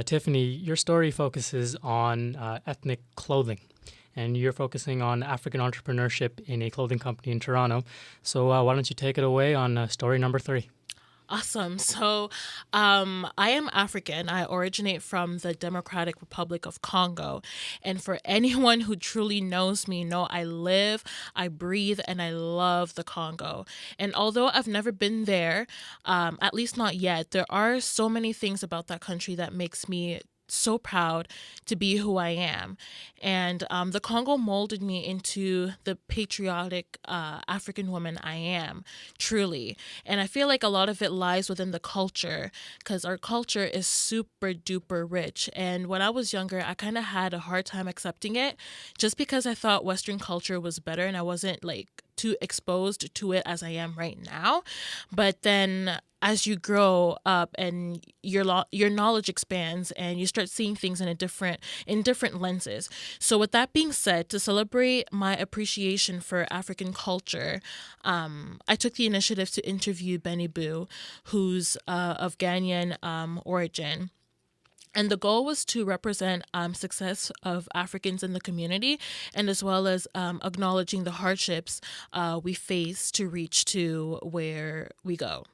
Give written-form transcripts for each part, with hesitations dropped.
Tiffany, your story focuses on ethnic clothing, and you're focusing on African entrepreneurship in a clothing company in Toronto. So why don't you take it away on story number 3? Awesome. So, I am African. I originate from the Democratic Republic of Congo. And for anyone who truly knows me, know I live, I breathe, and I love the Congo. And although I've never been there, at least not yet, there are so many things about that country that makes me so proud to be who I am. And the Congo molded me into the patriotic African woman I am, truly. And I feel like a lot of it lies within the culture because our culture is super duper rich. And when I was younger, I kind of had a hard time accepting it just because I thought Western culture was better and I wasn't like too exposed to it as I am right now. But then as you grow up and your knowledge expands and you start seeing things in different lenses. So with that being said, to celebrate my appreciation for African culture, I took the initiative to interview Beni, who's of Ghanaian origin. And the goal was to represent success of Africans in the community and as well as acknowledging the hardships we face to reach to where we go.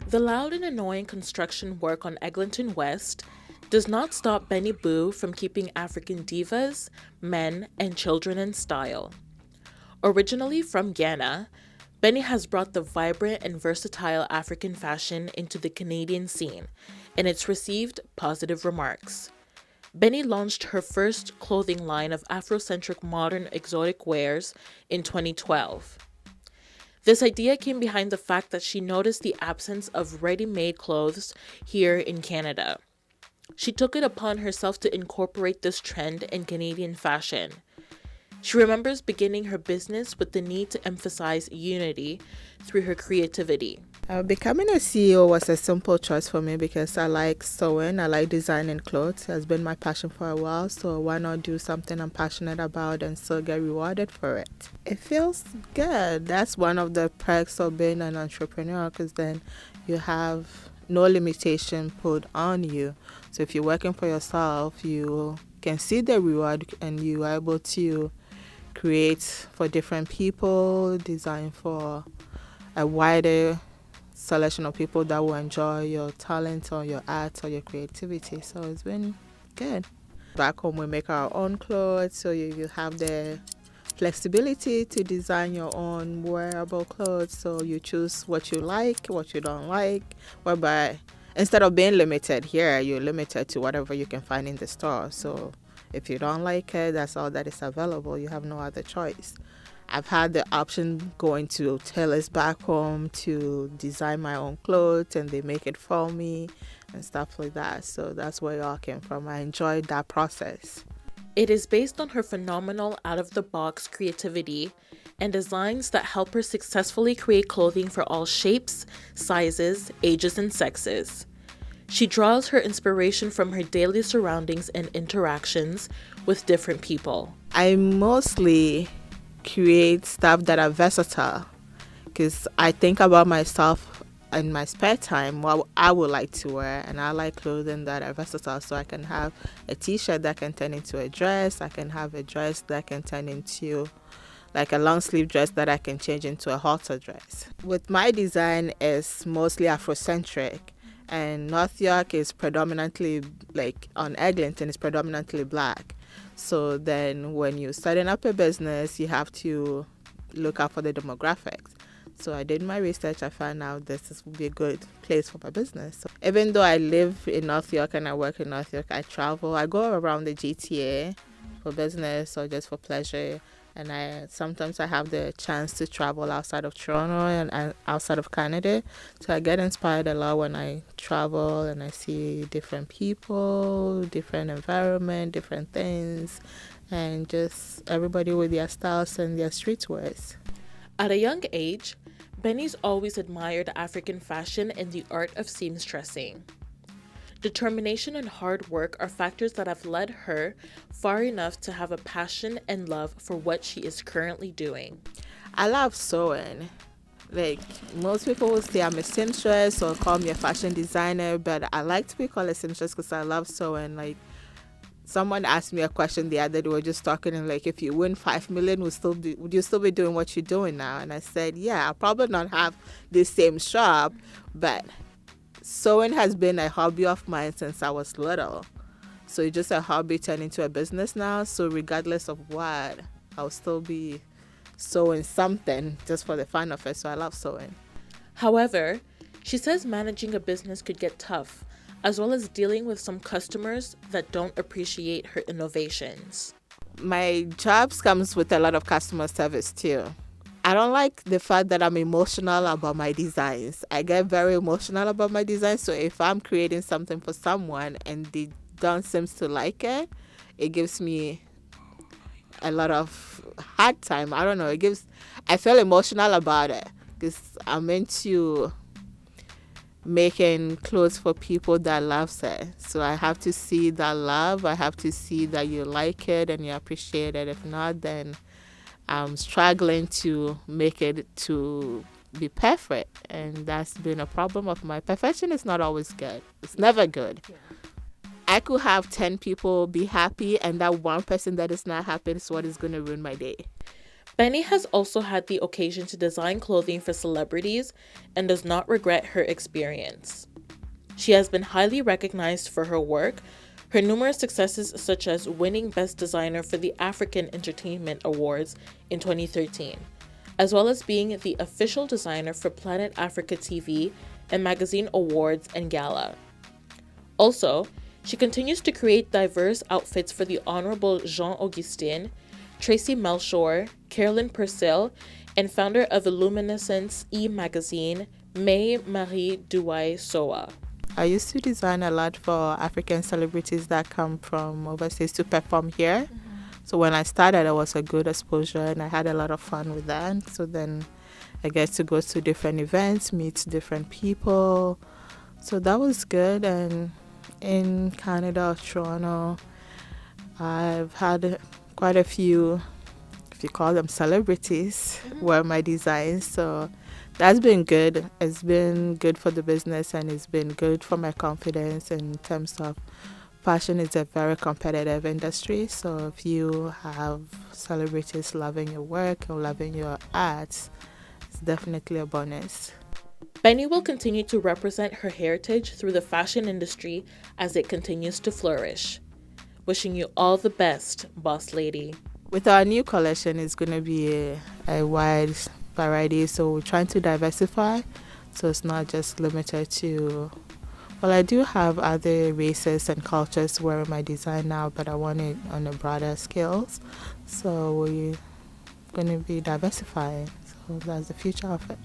The loud and annoying construction work on Eglinton West does not stop Beni from keeping African divas, men, and children in style. Originally from Ghana, Beni has brought the vibrant and versatile African fashion into the Canadian scene, and it's received positive remarks. Beni launched her first clothing line of Afrocentric modern exotic wares in 2012. This idea came behind the fact that she noticed the absence of ready-made clothes here in Canada. She took it upon herself to incorporate this trend in Canadian fashion. She remembers beginning her business with the need to emphasize unity through her creativity. Becoming a CEO was a simple choice for me because I like sewing, I like designing clothes. It has been my passion for a while, so why not do something I'm passionate about and still get rewarded for it? It feels good. That's one of the perks of being an entrepreneur because then you have no limitation put on you. So if you're working for yourself, you can see the reward and you are able to create for different people, design for a wider selection of people that will enjoy your talent or your art or your creativity. So it's been good. Back home we make our own clothes, so you have the flexibility to design your own wearable clothes. So you choose what you like, what you don't like, whereby instead of being limited here, you're limited to whatever you can find in the store. So if you don't like it, that's all that is available. You have no other choice. I've had the option going to tailors back home to design my own clothes and they make it for me and stuff like that. So that's where it all came from. I enjoyed that process. It is based on her phenomenal out-of-the-box creativity and designs that help her successfully create clothing for all shapes, sizes, ages, and sexes. She draws her inspiration from her daily surroundings and interactions with different people. I mostly create stuff that are versatile because I think about myself in my spare time what I would like to wear, and I like clothing that are versatile. So I can have a t-shirt that can turn into a dress, I can have a dress that can turn into like a long sleeve dress that I can change into a halter dress. With my design is mostly Afrocentric, and North York is predominantly, like on Eglinton, is predominantly black. So then when you're starting up a business, you have to look out for the demographics. So I did my research. I found out this would be a good place for my business. So even though I live in North York and I work in North York, I travel. I go around the GTA for business or just for pleasure. And sometimes I have the chance to travel outside of Toronto and outside of Canada. So I get inspired a lot when I travel and I see different people, different environment, different things, and just everybody with their styles and their streetwears. At a young age, Beni's always admired African fashion and the art of seamstressing. Determination and hard work are factors that have led her far enough to have a passion and love for what she is currently doing. I love sewing. Like, most people will say I'm a seamstress or call me a fashion designer, but I like to be called a seamstress because I love sewing. Like, someone asked me a question the other day. We were just talking, and like, if you win 5 million, would you still be doing what you're doing now? And I said, yeah, I'll probably not have the same shop, but sewing has been a hobby of mine since I was little. So it's just a hobby turned into a business now. So regardless of what, I'll still be sewing something just for the fun of it. So I love sewing. However, she says managing a business could get tough, as well as dealing with some customers that don't appreciate her innovations. My jobs comes with a lot of customer service too. I don't like the fact that I'm emotional about my designs. I get very emotional about my designs. So if I'm creating something for someone and they don't seem to like it, it gives me a lot of hard time. I don't know. I feel emotional about it because I'm into making clothes for people that loves it. So I have to see that love. I have to see that you like it and you appreciate it. If not, then I'm struggling to make it to be perfect. And that's been a problem of mine. Perfection is not always good. It's never good. Yeah. I could have 10 people be happy, and that one person that is not happy is what is going to ruin my day. Beni has also had the occasion to design clothing for celebrities and does not regret her experience. She has been highly recognized for her work, her numerous successes such as winning Best Designer for the African Entertainment Awards in 2013, as well as being the official designer for Planet Africa TV and Magazine Awards and Gala. Also, she continues to create diverse outfits for the Honorable Jean Augustin, Tracy Melchor, Carolyn Purcell, and founder of Illuminescence e-magazine, May Marie Douai Soa. I used to design a lot for African celebrities that come from overseas to perform here. Mm-hmm. So when I started, it was a good exposure and I had a lot of fun with that. So then I get to go to different events, meet different people. So that was good. And in Canada, Toronto, I've had quite a few, if you call them celebrities, wear my designs. So that's been good. It's been good for the business and it's been good for my confidence in terms of fashion. Is a very competitive industry. So if you have celebrities loving your work or loving your art, it's definitely a bonus. Beni will continue to represent her heritage through the fashion industry as it continues to flourish. Wishing you all the best, boss lady. With our new collection, it's going to be a wide variety, so we're trying to diversify. So it's not just limited to, well, I do have other races and cultures wearing my design now, but I want it on a broader scale. So we're going to be diversifying. So that's the future of it.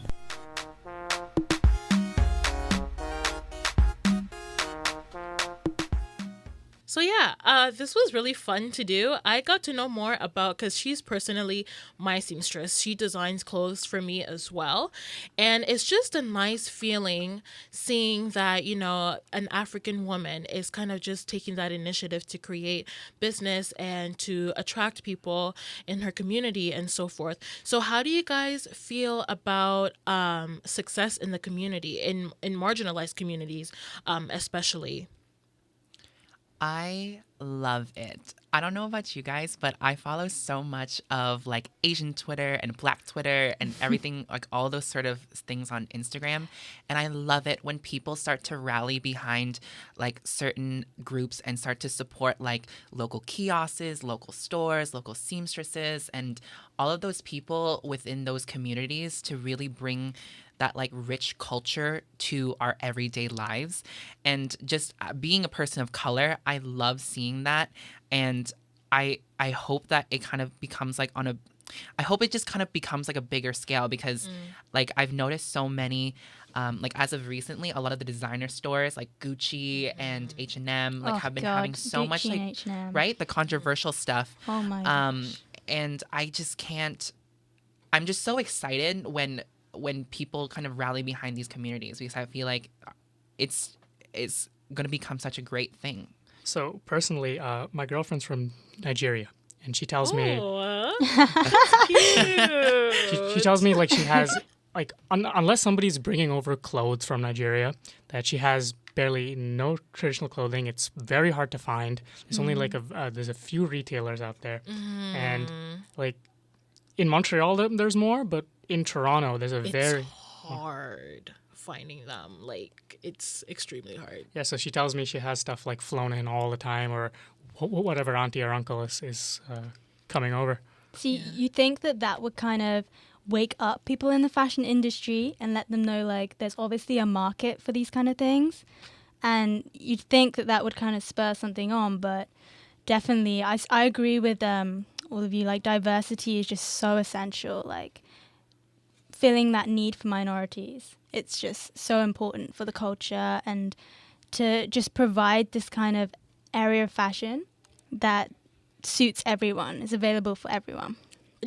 So yeah, this was really fun to do. I got to know more about, because she's personally my seamstress. She designs clothes for me as well. And it's just a nice feeling seeing that, you know, an African woman is kind of just taking that initiative to create business and to attract people in her community and so forth. So how do you guys feel about success in the community, in marginalized communities especially? I love it. I don't know about you guys, but I follow so much of like Asian Twitter and Black Twitter and everything, like all those sort of things on Instagram. And I love it when people start to rally behind like certain groups and start to support like local kiosks, local stores, local seamstresses, and all of those people within those communities to really bring that like rich culture to our everyday lives. And just being a person of color, I love seeing that. And I hope that it kind of becomes like I hope it just kind of becomes like a bigger scale, because like I've noticed so many, like as of recently, a lot of the designer stores like Gucci and H&M like have been having so Gucci much like, and H&M. right? The controversial stuff. Oh my gosh. And I just can't, I'm just so excited when people kind of rally behind these communities, because I feel like it's going to become such a great thing. So personally, my girlfriend's from Nigeria, and she tells me, She tells me like she has like unless somebody's bringing over clothes from Nigeria, that she has barely no traditional clothing. It's very hard to find. There's only like there's a few retailers out there, and like in Montreal there's more, but in Toronto there's it's hard finding them. Like it's extremely hard. Yeah, so she tells me she has stuff like flown in all the time, or whatever auntie or uncle is coming over. See, you think that would kind of wake up people in the fashion industry and let them know, like, there's obviously a market for these kind of things. And you'd think that would kind of spur something on, but definitely, I agree with all of you, like, diversity is just so essential, like, filling that need for minorities. It's just so important for the culture and to just provide this kind of area of fashion that suits everyone, is available for everyone.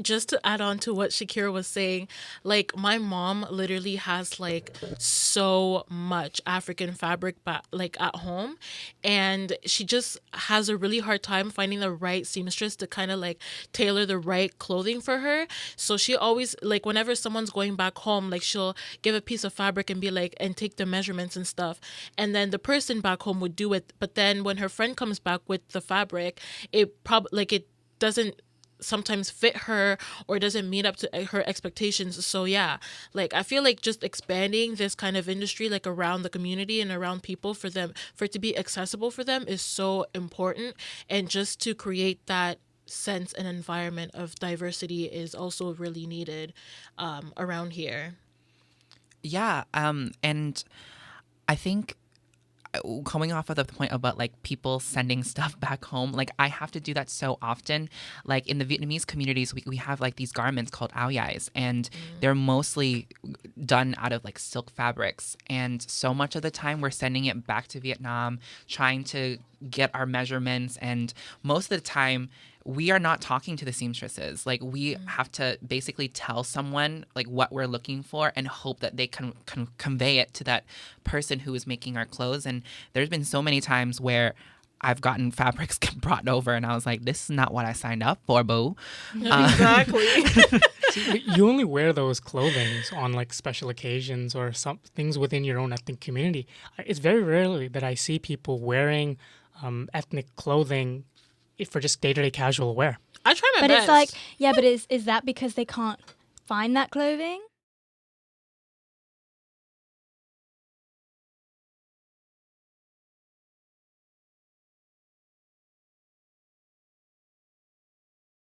Just to add on to what Shakira was saying, like my mom literally has like so much African fabric like at home, and she just has a really hard time finding the right seamstress to kind of like tailor the right clothing for her. So she always, like, whenever someone's going back home, like she'll give a piece of fabric and be like, and take the measurements and stuff, and then the person back home would do it. But then when her friend comes back with the fabric, it doesn't sometimes fit her or doesn't meet up to her expectations. So yeah, like I feel like just expanding this kind of industry like around the community and around people for it to be accessible for them is so important, and just to create that sense and environment of diversity is also really needed around here. Yeah, and I think coming off of the point about like people sending stuff back home, like I have to do that so often. Like in the Vietnamese communities, we have like these garments called ao dais, and they're mostly done out of like silk fabrics. And so much of the time we're sending it back to Vietnam, trying to get our measurements. And most of the time we are not talking to the seamstresses. Like we have to basically tell someone like what we're looking for and hope that they can convey it to that person who is making our clothes. And there's been so many times where I've gotten fabrics brought over and I was like, this is not what I signed up for, boo. Exactly. See, you only wear those clothing on like special occasions or some things within your own ethnic community. It's very rarely that I see people wearing ethnic clothing for just day-to-day casual wear. I try my but best. It's like, yeah, but is that because they can't find that clothing?